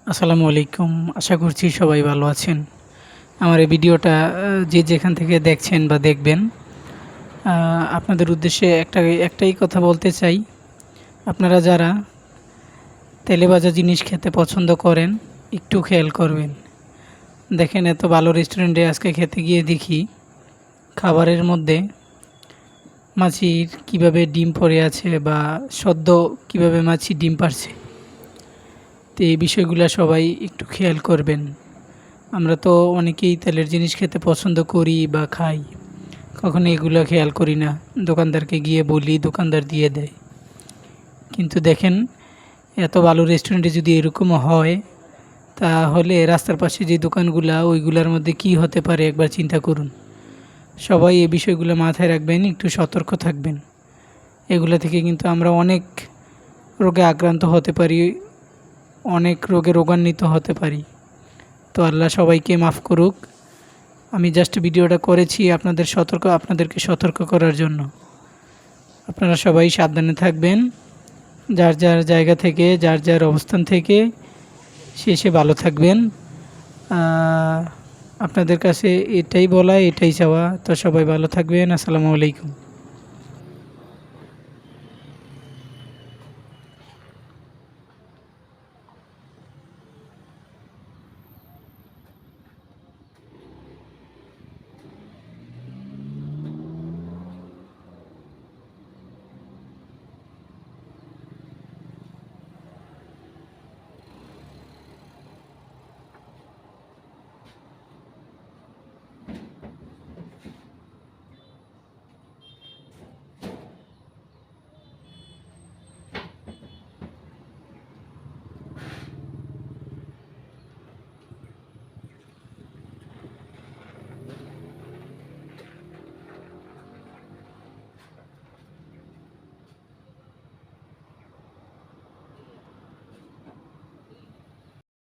আসসালামু আলাইকুম। আশা করছি সবাই ভালো আছেন। আমার এই ভিডিওটা যে যেখান থেকে দেখছেন বা দেখবেন, আপনাদের উদ্দেশ্যে একটাই কথা বলতে চাই। আপনারা যারা তেলে ভাজা জিনিস খেতে পছন্দ করেন, একটু খেয়াল করবেন। দেখেন, এত ভালো রেস্টুরেন্টে আজকে খেতে গিয়ে দেখি খাবারের মধ্যে মাছির কীভাবে ডিম পড়ে আছে বা সদ্য কীভাবে মাছি ডিম পাড়ছে। তো এই বিষয়গুলো সবাই একটু খেয়াল করবেন। আমরা তো অনেকেই তেলের জিনিস খেতে পছন্দ করি বা খাই, কখনো এগুলো খেয়াল করি না। দোকানদারকে গিয়ে বলি, দোকানদার দিয়ে দেয়। কিন্তু দেখেন, এত ভালো রেস্টুরেন্টে যদি এরকম হয়, তাহলে রাস্তার পাশে যে দোকানগুলা, ওইগুলোর মধ্যে কি হতে পারে একবার চিন্তা করুন। সবাই এই বিষয়গুলো মাথায় রাখবেন, একটু সতর্ক থাকবেন। এগুলো থেকে কিন্তু আমরা অনেক রোগে আক্রান্ত হতে পারি, অনেক রোগে রোগান্বিত হতে পারি। তো আল্লাহ সবাইকে মাফ করুক। আমি জাস্ট ভিডিওটা করেছি আপনাদেরকে সতর্ক করার জন্য। আপনারা সবাই সাবধানে থাকবেন, যার যার জায়গা থেকে, যার যার অবস্থান থেকে সে ভালো থাকবেন। আপনাদের কাছে এটাই বলা, এটাই চাওয়া। তো সবাই ভালো থাকবেন। আসসালামু আলাইকুম।